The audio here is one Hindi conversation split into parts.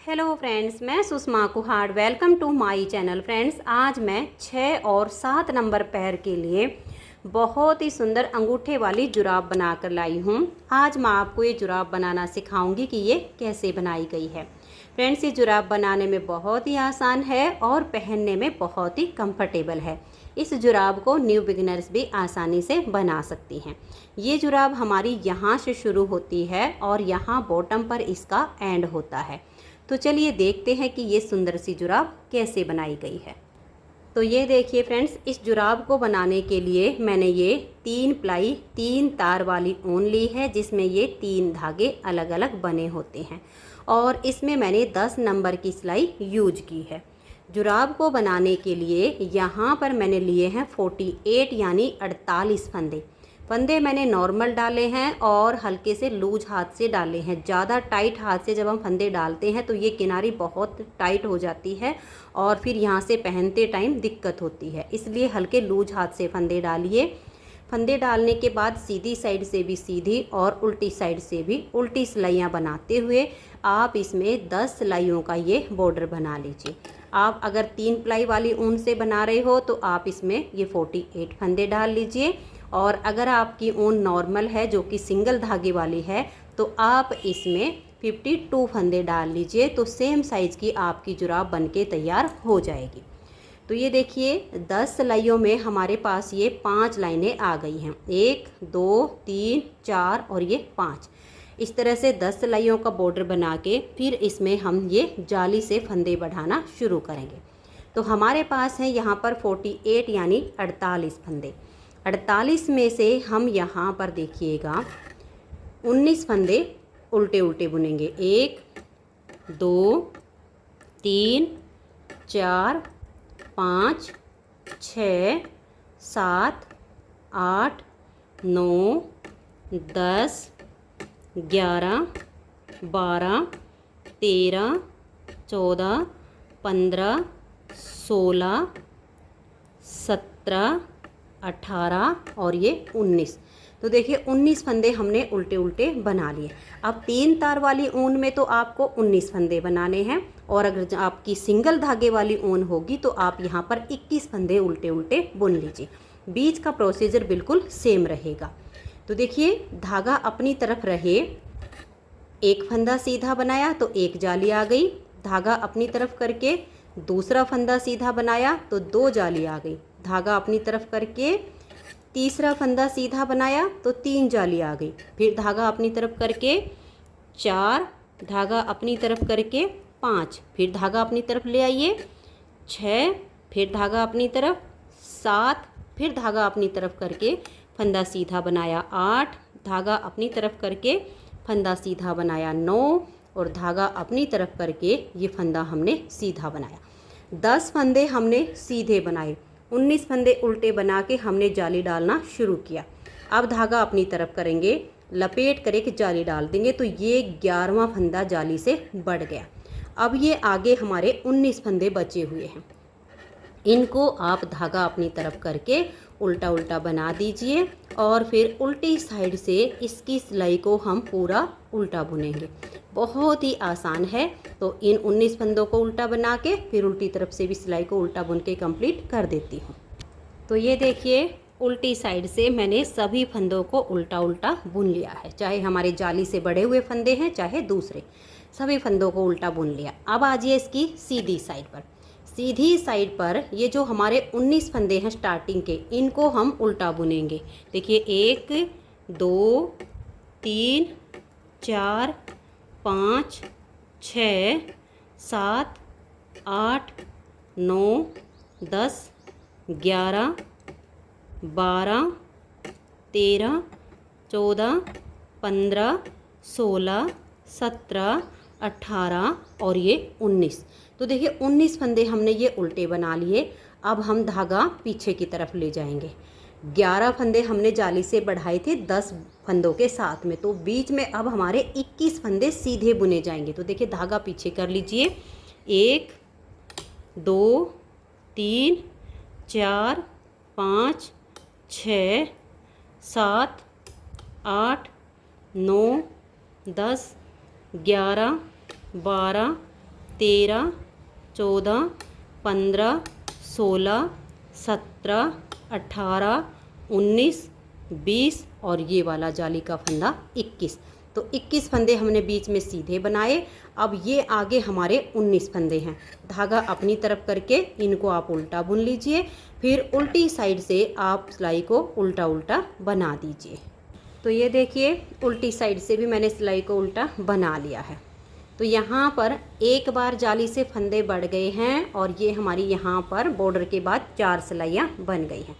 हेलो फ्रेंड्स, मैं Sushma Kuhad. Welcome to my channel. Friends, आज मैं 6 और 7 नंबर पैर के लिए बहुत ही सुंदर अंगूठे वाली जुराब बनाकर लाई हूँ। आज मैं आपको ये जुराब बनाना सिखाऊंगी कि ये कैसे बनाई गई है। फ्रेंड्स, ये जुराब बनाने में बहुत ही आसान है और पहनने में बहुत ही कंफर्टेबल है। इस जुराब को न्यू बिगिनर्स भी आसानी से बना सकती हैं। ये जुराब हमारी यहाँ से शुरू होती है और यहाँ बॉटम पर इसका एंड होता है। तो चलिए देखते हैं कि ये सुंदर सी जुराब कैसे बनाई गई है। तो ये देखिए फ्रेंड्स, इस जुराब को बनाने के लिए मैंने ये 3 प्लाई 3 तार वाली ऊन ली है, जिसमें ये 3 धागे अलग अलग बने होते हैं और इसमें मैंने 10 नंबर की सिलाई यूज की है। जुराब को बनाने के लिए यहाँ पर मैंने लिए हैं 48 यानी 48 फंदे मैंने नॉर्मल डाले हैं और हल्के से लूज हाथ से डाले हैं। ज़्यादा टाइट हाथ से जब हम फंदे डालते हैं तो ये किनारी बहुत टाइट हो जाती है और फिर यहाँ से पहनते टाइम दिक्कत होती है, इसलिए हल्के लूज हाथ से फंदे डालिए। फंदे डालने के बाद सीधी साइड से भी सीधी और उल्टी साइड से भी उल्टी सिलाइयाँ बनाते हुए आप इसमें 10 सिलाइयों का ये बॉर्डर बना लीजिए। आप अगर 3 प्लाई वाली ऊन से बना रहे हो तो आप इसमें ये 48 फंदे डाल लीजिए, और अगर आपकी ऊन नॉर्मल है जो कि सिंगल धागे वाली है तो आप इसमें 52 फंदे डाल लीजिए। तो सेम साइज़ की आपकी जुराब बनके तैयार हो जाएगी। तो ये देखिए 10 सिलाइयों में हमारे पास ये 5 लाइनें आ गई हैं। 1 2 3 4 और ये 5। इस तरह से 10 सिलाइयों का बॉर्डर बना के फिर इसमें हम ये जाली से फंदे बढ़ाना शुरू करेंगे। तो हमारे पास हैं यहाँ पर 48 यानी 48 फंदे। 48 में से हम यहाँ पर देखिएगा 19 फंदे उल्टे उल्टे बुनेंगे। 1 2 3 4 5 6 7 8 9 10 11 12 13 14 15 16 17 18 और ये 19। तो देखिए 19 फंदे हमने उल्टे उल्टे बना लिए। अब 3 तार वाली ऊन में तो आपको 19 फंदे बनाने हैं, और अगर आपकी सिंगल धागे वाली ऊन होगी तो आप यहाँ पर 21 फंदे उल्टे उल्टे बुन लीजिए। बीच का प्रोसीजर बिल्कुल सेम रहेगा। तो देखिए धागा अपनी तरफ रहे, एक फंदा सीधा बनाया तो एक जाली आ गई। धागा अपनी तरफ करके दूसरा फंदा सीधा बनाया तो 2 जाली आ गई। धागा अपनी तरफ करके तीसरा फंदा सीधा बनाया तो 3 जाली आ गई। फिर धागा अपनी तरफ करके 4, धागा अपनी तरफ करके 5, फिर धागा अपनी तरफ ले आइए 6, फिर धागा अपनी तरफ 7, फिर धागा अपनी तरफ करके फंदा सीधा बनाया 8, धागा अपनी तरफ करके फंदा सीधा बनाया 9, और धागा अपनी तरफ करके ये फंदा हमने सीधा बनाया। 10 फंदे हमने सीधे बनाए, 19 फंदे उल्टे बना के हमने जाली डालना शुरू किया। अब धागा अपनी तरफ करेंगे, लपेट करके जाली डाल देंगे तो ये 11वां फंदा जाली से बढ़ गया। अब ये आगे हमारे 19 फंदे बचे हुए हैं, इनको आप धागा अपनी तरफ करके उल्टा उल्टा बना दीजिए और फिर उल्टी साइड से इसकी सिलाई को हम पूरा उल्टा बुनेंगे। बहुत ही आसान है। तो इन 19 फंदों को उल्टा बना के फिर उल्टी तरफ से भी सिलाई को उल्टा बुन के कंप्लीट कर देती हूँ। तो ये देखिए उल्टी साइड से मैंने सभी फंदों को उल्टा उल्टा बुन लिया है, चाहे हमारे जाली से बड़े हुए फंदे हैं चाहे दूसरे, सभी फंदों को उल्टा बुन लिया। अब आ जाइए इसकी सीधी साइड पर। सीधी साइड पर ये जो हमारे 19 फंदे हैं स्टार्टिंग के, इनको हम उल्टा बुनेंगे। देखिए 1 2 3 4 5 6 7 8 9 10 11 12 13 14 15 16 17 18 और ये 19। तो देखिए 19 फंदे हमने ये उल्टे बना लिए। अब हम धागा पीछे की तरफ ले जाएंगे। 11 फंदे हमने जाली से बढ़ाए थे 10 फंदों के साथ में, तो बीच में अब हमारे 21 फंदे सीधे बुने जाएंगे। तो देखिए धागा पीछे कर लीजिए। 1 2 3 4 5 6 7 8 9 10 11 12 13, 14, 15, 16, 17, 18, 19, 20 और ये वाला जाली का फंदा 21। तो 21 फंदे हमने बीच में सीधे बनाए। अब ये आगे हमारे 19 फंदे हैं। धागा अपनी तरफ करके इनको आप उल्टा बुन लीजिए, फिर उल्टी साइड से आप सिलाई को उल्टा उल्टा बना दीजिए। तो ये देखिए उल्टी साइड से भी मैंने सिलाई को उल्टा बना लिया है। तो यहाँ पर एक बार जाली से फंदे बढ़ गए हैं और ये हमारी यहाँ पर बॉर्डर के बाद 4 सिलाइयाँ बन गई हैं।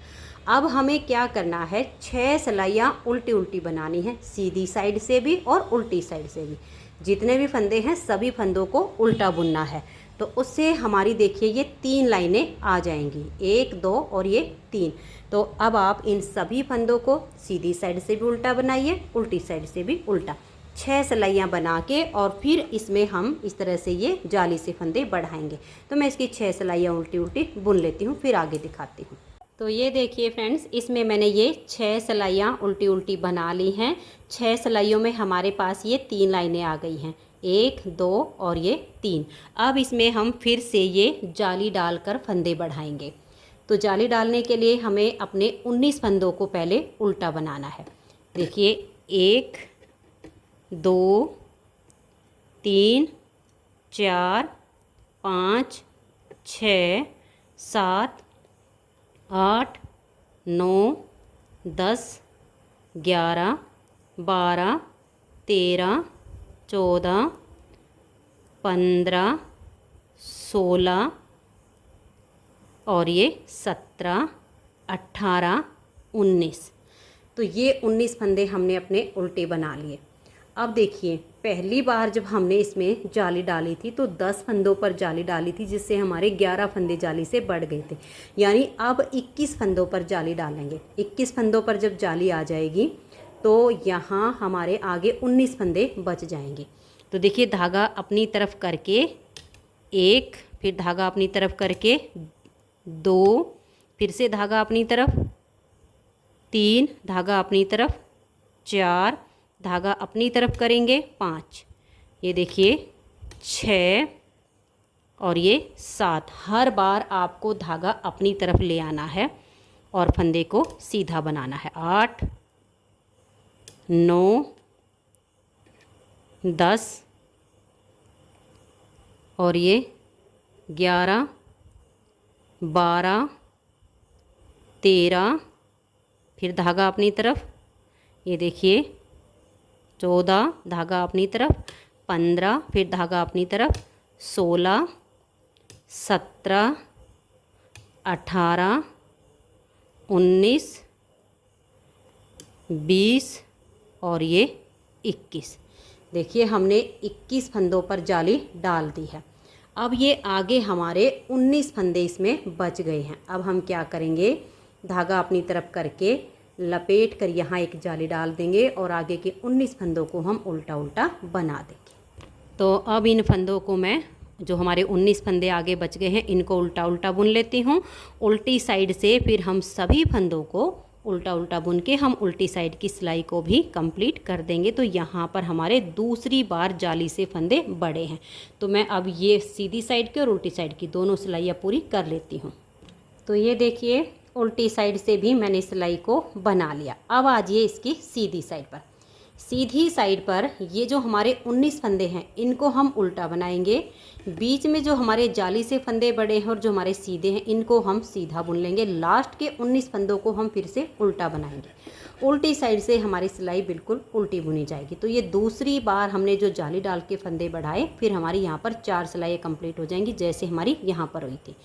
अब हमें क्या करना है, 6 सिलाइयाँ उल्टी उल्टी बनानी है, सीधी साइड से भी और उल्टी साइड से भी। जितने भी फंदे हैं सभी फंदों को उल्टा बुनना है। तो उससे हमारी देखिए ये 3 लाइनें आ जाएंगी, 1, 2 और ये 3। तो अब आप इन सभी फंदों को सीधी साइड से भी उल्टा बनाइए, उल्टी साइड से भी उल्टा। 6 सिलाइयाँ बना के और फिर इसमें हम इस तरह से ये जाली से फंदे बढ़ाएंगे। तो मैं इसकी 6 सिलाइयाँ उल्टी उल्टी बुन लेती हूँ, फिर आगे दिखाती हूँ। तो ये देखिए फ्रेंड्स, इसमें मैंने ये 6 सिलाइयाँ उल्टी उल्टी बना ली हैं। 6 सिलाइयों में हमारे पास ये 3 लाइनें आ गई हैं, 1, 2 और ये 3। अब इसमें हम फिर से ये जाली डालकर फंदे बढ़ाएंगे। तो जाली डालने के लिए हमें अपने 19 फंदों को पहले उल्टा बनाना है। देखिए 1, 2, 3, 4, 5, 6, 7, 8, 9, 10, 11, 12, 13, 14, 15, 16 और ये 17, 18, 19। तो ये 19 फंदे हमने अपने उल्टे बना लिए। अब देखिए पहली बार जब हमने इसमें जाली डाली थी तो 10 फंदों पर जाली डाली थी, जिससे हमारे 11 फंदे जाली से बढ़ गए थे। यानी अब 21 फंदों पर जाली डालेंगे। 21 फंदों पर जब जाली आ जाएगी तो यहाँ हमारे आगे 19 फंदे बच जाएंगे। तो देखिए धागा अपनी तरफ करके 1, फिर धागा अपनी तरफ करके 2, फिर से धागा अपनी तरफ 3, धागा अपनी तरफ 4, धागा अपनी तरफ करेंगे 5, ये देखिए 6 और ये 7। हर बार आपको धागा अपनी तरफ ले आना है और फंदे को सीधा बनाना है। 8, 9, 10 और ये 11, 12, 13, फिर धागा अपनी तरफ, ये देखिए 14, धागा अपनी तरफ 15, फिर धागा अपनी तरफ 16, 17, 18, 19, 20 और ये 21। देखिए हमने 21 फंदों पर जाली डाल दी है। अब ये आगे हमारे 19 फंदे इसमें बच गए हैं। अब हम क्या करेंगे, धागा अपनी तरफ करके लपेट कर यहाँ एक जाली डाल देंगे और आगे के 19 फंदों को हम उल्टा उल्टा बना देंगे। तो अब इन फंदों को मैं, जो हमारे 19 फंदे आगे बच गए हैं, इनको उल्टा उल्टा बुन लेती हूँ। उल्टी साइड से फिर हम सभी फंदों को उल्टा उल्टा बुन के हम उल्टी साइड की सिलाई को भी कंप्लीट कर देंगे। तो यहाँ पर हमारे दूसरी बार जाली से फंदे बड़े हैं। तो मैं अब ये सीधी साइड की और उल्टी साइड की दोनों सिलाइयाँ पूरी कर लेती हूँ। तो ये देखिए उल्टी साइड से भी मैंने सिलाई को बना लिया। अब आ जाइए इसकी सीधी साइड पर। सीधी साइड पर ये जो हमारे 19 फंदे हैं इनको हम उल्टा बनाएंगे। बीच में जो हमारे जाली से फंदे बड़े हैं और जो हमारे सीधे हैं इनको हम सीधा बुन लेंगे। लास्ट के 19 फंदों को हम फिर से उल्टा बनाएंगे। उल्टी साइड से हमारी सिलाई बिल्कुल उल्टी बुनी जाएगी। तो ये दूसरी बार हमने जो जाली डाल के फंदे बढ़ाए, फिर हमारी यहाँ पर 4 सिलाइयाँ कंप्लीट हो जाएंगी जैसे हमारी यहाँ पर हुई थी।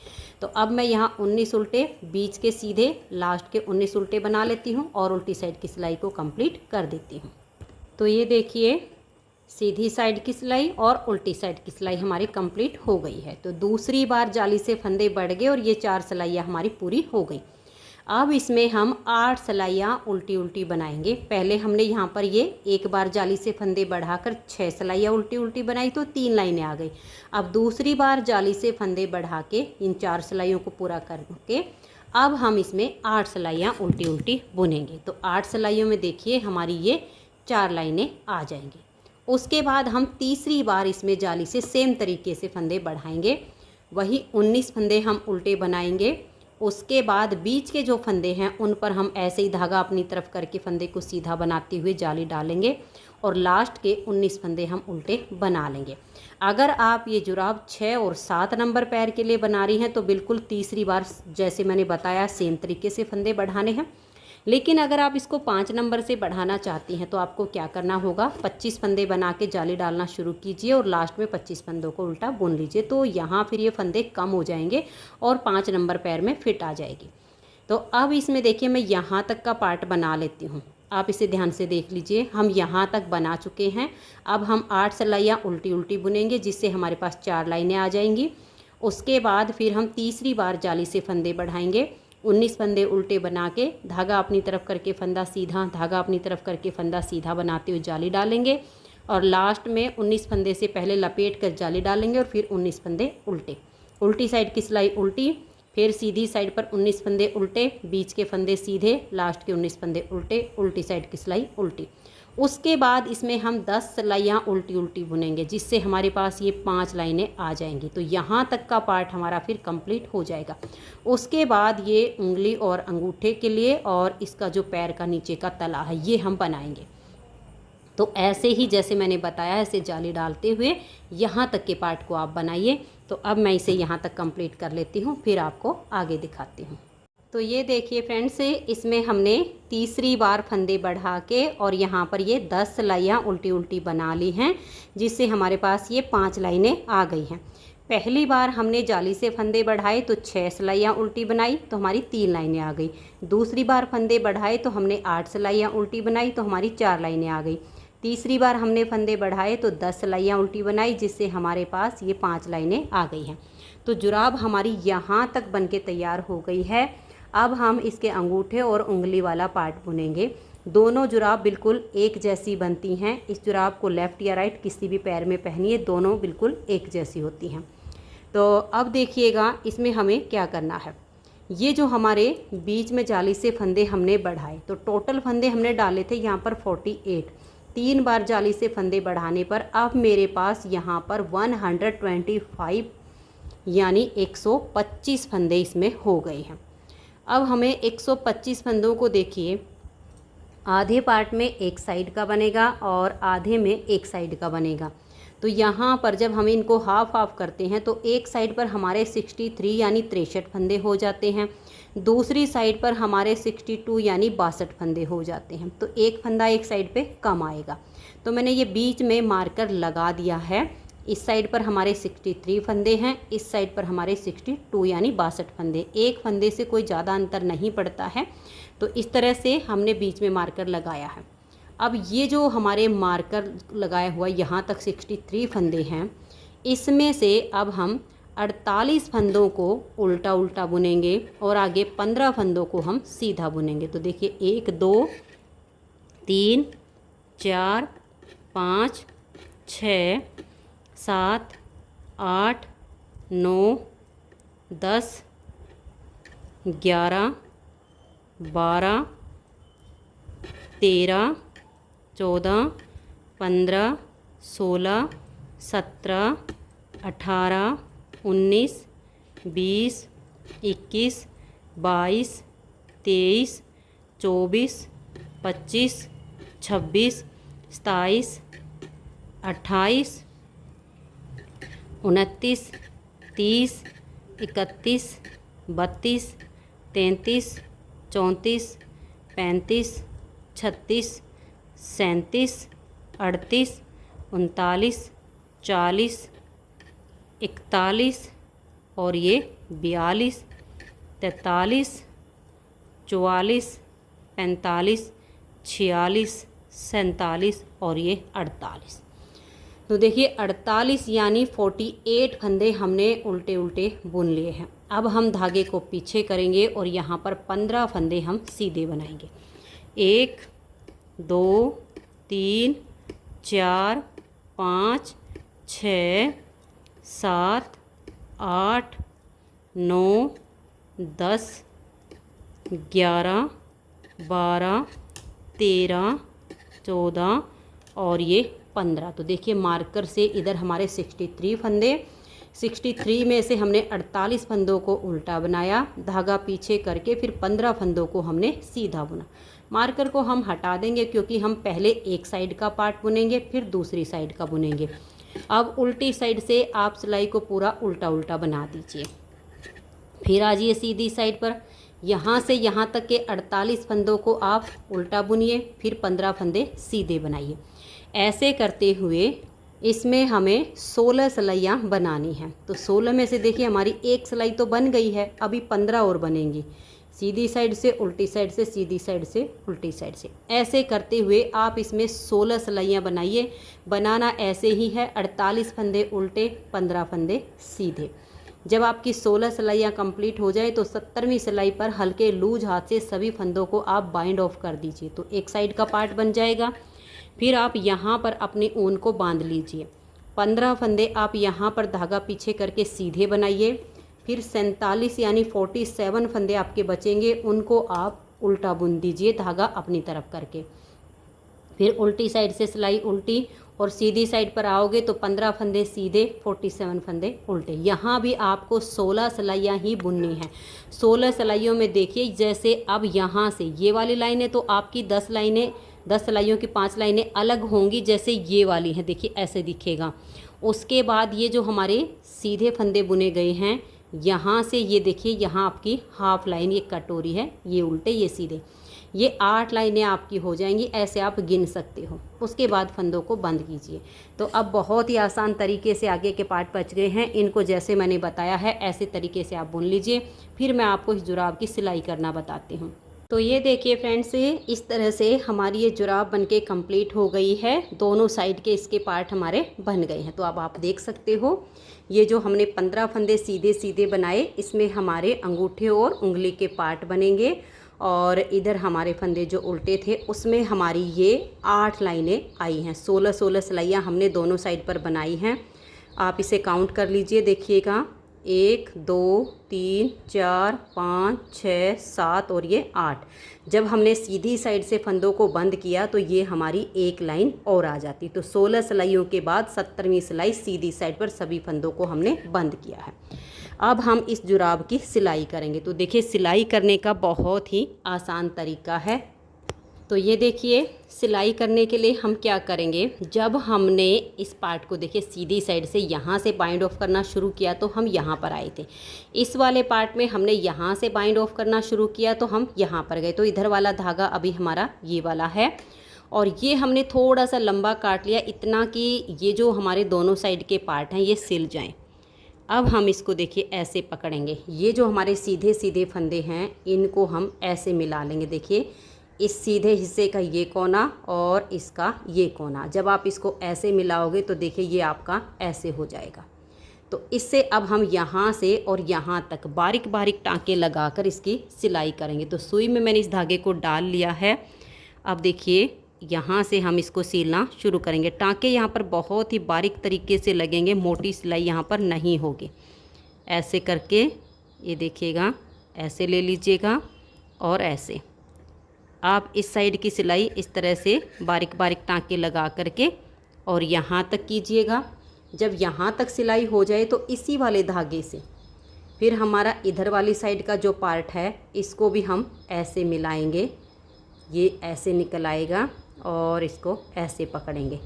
तो अब मैं यहाँ 19 उल्टे, बीच के सीधे, लास्ट के 19 उल्टे बना लेती हूँ और उल्टी साइड की सिलाई को कंप्लीट कर देती हूँ। तो ये देखिए सीधी साइड की सिलाई और उल्टी साइड की सिलाई हमारी कंप्लीट हो गई है। तो दूसरी बार जाली से फंदे बढ़ गए और ये 4 सिलाइयाँ हमारी पूरी हो गई। अब इसमें हम 8 सिलाइयाँ उल्टी उल्टी बनाएंगे। पहले हमने यहाँ पर ये एक बार जाली से फंदे बढ़ाकर 6 सिलाइयाँ उल्टी उल्टी बनाई तो 3 लाइनें आ गई। अब दूसरी बार जाली से फंदे बढ़ा के इन 4 सिलाइयों को पूरा करके अब हम इसमें 8 सिलाइयाँ उल्टी उल्टी बुनेंगे। तो 8 सिलाइयों में देखिए हमारी ये 4 लाइनें आ जाएंगी। उसके बाद हम तीसरी बार इसमें जाली से सेम तरीके से फंदे बढ़ाएंगे, वही 19 फंदे हम उल्टे बनाएंगे। उसके बाद बीच के जो फंदे हैं उन पर हम ऐसे ही धागा अपनी तरफ करके फंदे को सीधा बनाते हुए जाली डालेंगे और लास्ट के 19 फंदे हम उल्टे बना लेंगे। अगर आप ये जुराब 6 और 7 नंबर पैर के लिए बना रही हैं तो बिल्कुल तीसरी बार जैसे मैंने बताया सेम तरीके से फंदे बढ़ाने हैं। लेकिन अगर आप इसको 5 नंबर से बढ़ाना चाहती हैं तो आपको क्या करना होगा, 25 फंदे बना के जाली डालना शुरू कीजिए और लास्ट में 25 फंदों को उल्टा बुन लीजिए। तो यहाँ फिर ये फंदे कम हो जाएंगे और 5 नंबर पैर में फिट आ जाएगी। तो अब इसमें देखिए मैं यहाँ तक का पार्ट बना लेती हूँ। आप इसे ध्यान से देख लीजिए, हम यहाँ तक बना चुके हैं। अब हम 8 सिलाइयाँ उल्टी उल्टी बुनेंगे जिससे हमारे पास 4 लाइनें आ जाएंगी। उसके बाद फिर हम तीसरी बार जाली से फंदे बढ़ाएंगे, 19 फंदे उल्टे बना के धागा अपनी तरफ करके फंदा सीधा, धागा अपनी तरफ करके फंदा सीधा बनाते हुए जाली डालेंगे और लास्ट में 19 फंदे से पहले लपेट कर जाली डालेंगे और फिर 19 फंदे उल्टे। उल्टी साइड की सिलाई उल्टी, फिर सीधी साइड पर 19 फंदे उल्टे, बीच के फंदे सीधे, लास्ट के 19 फंदे उल्टे, उल्टी साइड की सिलाई उल्टी। उसके बाद इसमें हम 10 सिलाइयाँ उल्टी उल्टी बुनेंगे जिससे हमारे पास ये 5 लाइनें आ जाएंगी। तो यहाँ तक का पार्ट हमारा फिर कंप्लीट हो जाएगा। उसके बाद ये उंगली और अंगूठे के लिए और इसका जो पैर का नीचे का तला है ये हम बनाएंगे। तो ऐसे ही जैसे मैंने बताया ऐसे जाली डालते हुए यहाँ तक के पार्ट को आप बनाइए। तो अब मैं इसे यहाँ तक कंप्लीट कर लेती हूँ, फिर आपको आगे दिखाती हूँ। तो ये देखिए फ्रेंड्स, इसमें हमने तीसरी बार फंदे बढ़ा के और यहाँ पर ये 10 सिलाइयाँ उल्टी उल्टी बना ली हैं जिससे हमारे पास ये 5 लाइनें आ गई हैं। पहली बार हमने जाली से फंदे बढ़ाए तो 6 सिलाइयाँ उल्टी बनाई तो हमारी 3 लाइनें आ गई। दूसरी बार फंदे बढ़ाए तो हमने 8 सिलाइयाँ उल्टी बनाई तो हमारी 4 लाइनें आ गई। तीसरी बार हमने फंदे बढ़ाए तो 10 सिलाइयाँ उल्टी बनाई जिससे हमारे पास ये 5 लाइनें आ गई हैं। तो जुराब हमारी यहाँ तक बन के तैयार हो गई है। अब हम इसके अंगूठे और उंगली वाला पार्ट बुनेंगे। दोनों जुराब बिल्कुल एक जैसी बनती हैं। इस जुराब को लेफ़्ट या राइट किसी भी पैर में पहनिए, दोनों बिल्कुल एक जैसी होती हैं। तो अब देखिएगा इसमें हमें क्या करना है। ये जो हमारे बीच में जाली से फंदे हमने बढ़ाए तो टोटल फंदे हमने डाले थे यहाँ पर 48। 3 बार जाली से फंदे बढ़ाने पर अब मेरे पास यहाँ पर 125 यानी 125 फंदे इसमें हो गए हैं। अब हमें 125 फंदों को देखिए, आधे पार्ट में एक साइड का बनेगा और आधे में एक साइड का बनेगा। तो यहाँ पर जब हम इनको हाफ हाफ करते हैं तो एक साइड पर हमारे 63 यानी 63 फंदे हो जाते हैं, दूसरी साइड पर हमारे 62 यानी 62 फंदे हो जाते हैं। तो एक फंदा एक साइड पे कम आएगा। तो मैंने ये बीच में मार्कर लगा दिया है। इस साइड पर हमारे 63 फंदे हैं, इस साइड पर हमारे 62 यानी 62 फंदे। एक फंदे से कोई ज़्यादा अंतर नहीं पड़ता है। तो इस तरह से हमने बीच में मार्कर लगाया है। अब ये जो हमारे मार्कर लगाया हुआ यहाँ तक 63 फंदे हैं, इसमें से अब हम 48 फंदों को उल्टा उल्टा बुनेंगे और आगे 15 फंदों को हम सीधा बुनेंगे। तो देखिए 1 2 3 4 5 6 7 8 9 10 11 12 13 14 15 16 17 18 19 20 21 22 23 24 25 26 27 28 29 30 31 32 33 34 35 36 37 38 39 40 41 और ये 42 43 44 45 46 47 और ये 48। तो देखिए 48 यानी 48 फंदे हमने उल्टे उल्टे बुन लिए हैं। अब हम धागे को पीछे करेंगे और यहाँ पर 15 फंदे हम सीधे बनाएंगे। 1 2 3 4 5 6 7 8 9 10 11 12 13 14 और ये 15। तो देखिए मार्कर से इधर हमारे 63 फंदे, 63 में से हमने 48 फंदों को उल्टा बनाया, धागा पीछे करके फिर 15 फंदों को हमने सीधा बुना। मार्कर को हम हटा देंगे क्योंकि हम पहले एक साइड का पार्ट बुनेंगे फिर दूसरी साइड का बुनेंगे। अब उल्टी साइड से आप सिलाई को पूरा उल्टा उल्टा बना दीजिए। फिर आ जाइए सीधी साइड पर, यहाँ से यहाँ तक के 48 फंदों को आप उल्टा बुनिए, फिर 15 फंदे सीधे बनाइए। ऐसे करते हुए इसमें हमें 16 सिलाइयाँ बनानी हैं। तो 16 में से देखिए हमारी एक सिलाई तो बन गई है, अभी 15 और बनेंगी, सीधी साइड से उल्टी साइड से, सीधी साइड से उल्टी साइड से। ऐसे करते हुए आप इसमें 16 सिलाइयाँ बनाइए। बनाना ऐसे ही है, 48 फंदे उल्टे, 15 फंदे सीधे। जब आपकी 16 सिलाइयाँ कंप्लीट हो जाए तो 70वीं सिलाई पर हल्के लूज हाथ से सभी फंदों को आप बाइंड ऑफ कर दीजिए, तो एक साइड का पार्ट बन जाएगा। फिर आप यहाँ पर अपनी ऊन को बांध लीजिए। 15 फंदे आप यहाँ पर धागा पीछे करके सीधे बनाइए। फिर 47 यानी 47 फंदे आपके बचेंगे, उनको आप उल्टा बुन दीजिए धागा अपनी तरफ करके। फिर उल्टी साइड से सिलाई उल्टी और सीधी साइड पर आओगे तो 15 फंदे सीधे, 47 फंदे उल्टे। यहाँ भी आपको 16 सिलाइयाँ ही बुननी है। 16 सिलाइयों में देखिए जैसे अब यहाँ से ये वाली लाइनें तो आपकी 10 लाइनें, 10 सिलाइयों की 5 लाइनें अलग होंगी, जैसे ये वाली हैं देखिए ऐसे दिखेगा। उसके बाद ये जो हमारे सीधे फंदे बुने गए हैं, यहाँ से ये देखिए यहाँ आपकी हाफ लाइन ये कटोरी है, ये उल्टे ये सीधे, ये 8 लाइनें आपकी हो जाएंगी। ऐसे आप गिन सकते हो। उसके बाद फंदों को बंद कीजिए। तो अब बहुत ही आसान तरीके से आगे के पार्ट बच गए हैं। इनको जैसे मैंने बताया है ऐसे तरीके से आप बुन लीजिए। फिर मैं आपको इस जुराब की सिलाई करना बताती हूँ। तो ये देखिए फ्रेंड्स, इस तरह से हमारी ये जुराब बनके कंप्लीट हो गई है। दोनों साइड के इसके पार्ट हमारे बन गए हैं। तो अब आप देख सकते हो ये जो हमने 15 फंदे सीधे सीधे बनाए, इसमें हमारे अंगूठे और उंगली के पार्ट बनेंगे। और इधर हमारे फंदे जो उल्टे थे उसमें हमारी ये 8 लाइनें आई हैं। 16 सिलाइयाँ हमने दोनों साइड पर बनाई हैं। आप इसे काउंट कर लीजिए, देखिएगा 1 2 3 4 5 6 7 और ये 8। जब हमने सीधी साइड से फंदों को बंद किया तो ये हमारी एक लाइन और आ जाती। तो 16 सिलाइयों के बाद 70वीं सिलाई सीधी साइड पर सभी फंदों को हमने बंद किया है। अब हम इस जुराब की सिलाई करेंगे। तो देखिए सिलाई करने का बहुत ही आसान तरीका है। तो ये देखिए सिलाई करने के लिए हम क्या करेंगे, जब हमने इस पार्ट को देखिए सीधी साइड से यहाँ से बाइंड ऑफ करना शुरू किया तो हम यहाँ पर आए थे। इस वाले पार्ट में हमने यहाँ से बाइंड ऑफ करना शुरू किया तो हम यहाँ पर गए। तो इधर वाला धागा अभी हमारा ये वाला है और ये हमने थोड़ा सा लंबा काट लिया, इतना कि ये जो हमारे दोनों साइड के पार्ट हैं ये सिल जाएँ। अब हम इसको देखिए ऐसे पकड़ेंगे। ये जो हमारे सीधे सीधे फंदे हैं इनको हम ऐसे मिला लेंगे। देखिए इस सीधे हिस्से का ये कोना और इसका ये कोना, जब आप इसको ऐसे मिलाओगे तो देखिए ये आपका ऐसे हो जाएगा। तो इससे अब हम यहाँ से और यहाँ तक बारीक बारीक टाँके लगाकर इसकी सिलाई करेंगे। तो सुई में मैंने इस धागे को डाल लिया है। अब देखिए यहाँ से हम इसको सिलना शुरू करेंगे। टाँके यहाँ पर बहुत ही बारीक तरीके से लगेंगे, मोटी सिलाई यहाँ पर नहीं होगी। ऐसे करके ये देखिएगा, ऐसे ले लीजिएगा और ऐसे आप इस साइड की सिलाई इस तरह से बारीक बारीक टाँके लगा करके और यहाँ तक कीजिएगा। जब यहाँ तक सिलाई हो जाए तो इसी वाले धागे से फिर हमारा इधर वाली साइड का जो पार्ट है इसको भी हम ऐसे मिलाएंगे। ये ऐसे निकल आएगा और इसको ऐसे पकड़ेंगे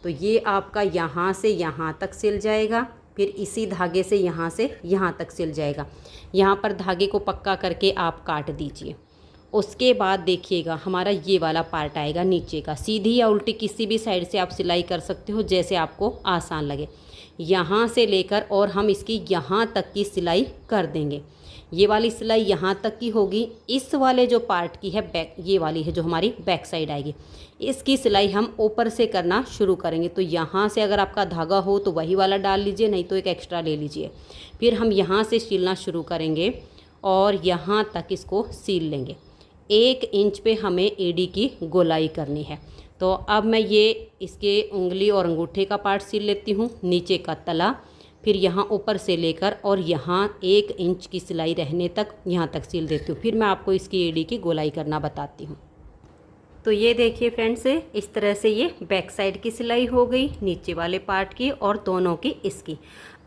तो ये आपका यहाँ से यहाँ तक सिल जाएगा। फिर इसी धागे से यहाँ तक सिल जाएगा। यहाँ पर धागे को पक्का करके आप काट दीजिए। उसके बाद देखिएगा हमारा ये वाला पार्ट आएगा नीचे का। सीधी या उल्टी किसी भी साइड से आप सिलाई कर सकते हो, जैसे आपको आसान लगे। यहाँ से लेकर और हम इसकी यहाँ तक की सिलाई कर देंगे। ये वाली सिलाई यहाँ तक की होगी। इस वाले जो पार्ट की है बैक, ये वाली है जो हमारी बैक साइड आएगी, इसकी सिलाई हम ऊपर से करना शुरू करेंगे। तो यहाँ से अगर आपका धागा हो तो वही वाला डाल लीजिए, नहीं तो एक एक्स्ट्रा ले लीजिए। फिर हम यहाँ से सिलना शुरू करेंगे और यहाँ तक इसको सील लेंगे। 1 इंच पे हमें एड़ी की गोलाई करनी है। तो अब मैं ये इसके उंगली और अंगूठे का पार्ट सिल लेती हूँ, नीचे का तला, फिर यहाँ ऊपर से लेकर और यहाँ 1 इंच की सिलाई रहने तक यहाँ तक सिल देती हूँ। फिर मैं आपको इसकी एड़ी की गोलाई करना बताती हूँ। तो ये देखिए फ्रेंड्स, इस तरह से ये बैक साइड की सिलाई हो गई, नीचे वाले पार्ट की और दोनों की इसकी।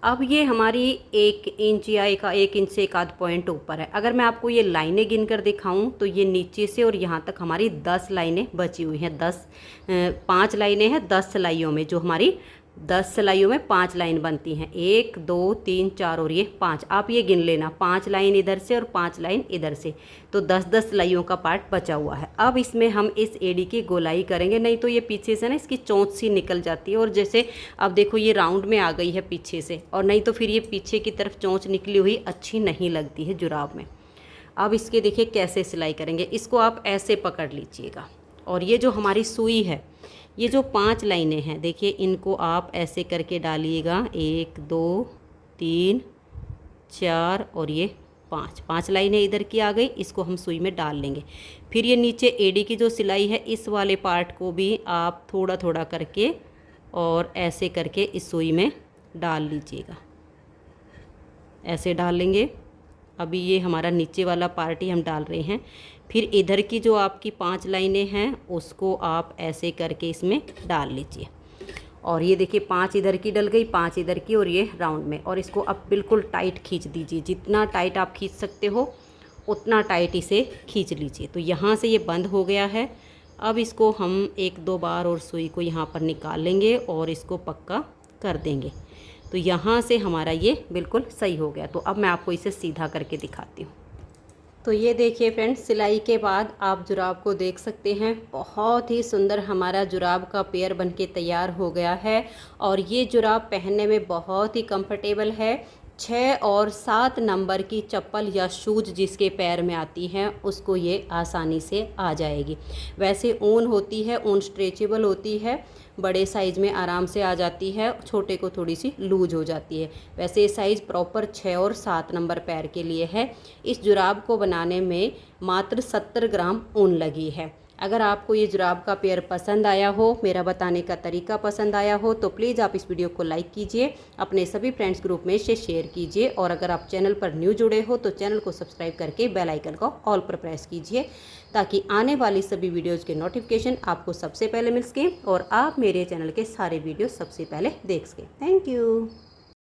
अब ये हमारी 1 इंच या 1 इंच से 1 आध पॉइंट ऊपर है। अगर मैं आपको ये लाइनें गिन कर दिखाऊं तो ये नीचे से और यहाँ तक हमारी 10 लाइनें बची हुई हैं। 5 लाइनें हैं 10 सिलाइयों में, जो हमारी 10 सिलाइयों में 5 लाइन बनती हैं। 1 2 3 4 और ये 5, आप ये गिन लेना, 5 लाइन इधर से और 5 लाइन इधर से, तो 10-10 सिलाइयों का पार्ट बचा हुआ है। अब इसमें हम इस एड़ी की गोलाई करेंगे, नहीं तो ये पीछे से ना इसकी चोंच सी निकल जाती है। और जैसे अब देखो ये राउंड में आ गई है पीछे से, और नहीं तो फिर ये पीछे की तरफ चोंच निकली हुई अच्छी नहीं लगती है जुराब में। अब इसके देखिए कैसे सिलाई करेंगे, इसको आप ऐसे पकड़ लीजिएगा और ये जो हमारी सुई है, ये जो 5 लाइनें हैं देखिए, इनको आप ऐसे करके डालिएगा। 1 2 3 4 और ये 5 लाइनें इधर की आ गई, इसको हम सुई में डाल लेंगे। फिर ये नीचे एड़ी की जो सिलाई है, इस वाले पार्ट को भी आप थोड़ा थोड़ा करके और ऐसे करके इस सुई में डाल लीजिएगा, ऐसे डाल लेंगे। अभी ये हमारा नीचे वाला पार्ट ही हम डाल रहे हैं। फिर इधर की जो आपकी 5 लाइनें हैं उसको आप ऐसे करके इसमें डाल लीजिए, और ये देखिए 5 इधर की डल गई, 5 इधर की, और ये राउंड में। और इसको अब बिल्कुल टाइट खींच दीजिए, जितना टाइट आप खींच सकते हो उतना टाइट इसे खींच लीजिए। तो यहाँ से ये बंद हो गया है। अब इसको हम 1-2 बार और सुई को यहाँ पर निकाल लेंगे और इसको पक्का कर देंगे। तो यहाँ से हमारा ये बिल्कुल सही हो गया। तो अब मैं आपको इसे सीधा करके दिखाती हूँ। तो ये देखिए फ्रेंड्स, सिलाई के बाद आप जुराब को देख सकते हैं, बहुत ही सुंदर हमारा जुराब का पेयर बनके तैयार हो गया है। और ये जुराब पहनने में बहुत ही कंफर्टेबल है। 6 और 7 नंबर की चप्पल या शूज जिसके पैर में आती हैं उसको ये आसानी से आ जाएगी। वैसे ऊन होती है, ऊन स्ट्रेचेबल होती है, बड़े साइज़ में आराम से आ जाती है, छोटे को थोड़ी सी लूज हो जाती है। वैसे ये साइज़ प्रॉपर 6 और 7 नंबर पैर के लिए है। इस जुराब को बनाने में मात्र 70 ग्राम ऊन लगी है। अगर आपको ये जुराब का पेयर पसंद आया हो, मेरा बताने का तरीका पसंद आया हो, तो प्लीज़ आप इस वीडियो को लाइक कीजिए, अपने सभी फ्रेंड्स ग्रुप में इसे शेयर कीजिए। और अगर आप चैनल पर न्यू जुड़े हो तो चैनल को सब्सक्राइब करके बेल आइकन को ऑल पर प्रेस कीजिए, ताकि आने वाली सभी वीडियोज़ के नोटिफिकेशन आपको सबसे पहले मिल सकें और आप मेरे चैनल के सारे वीडियो सबसे पहले देख सकें। Thank you.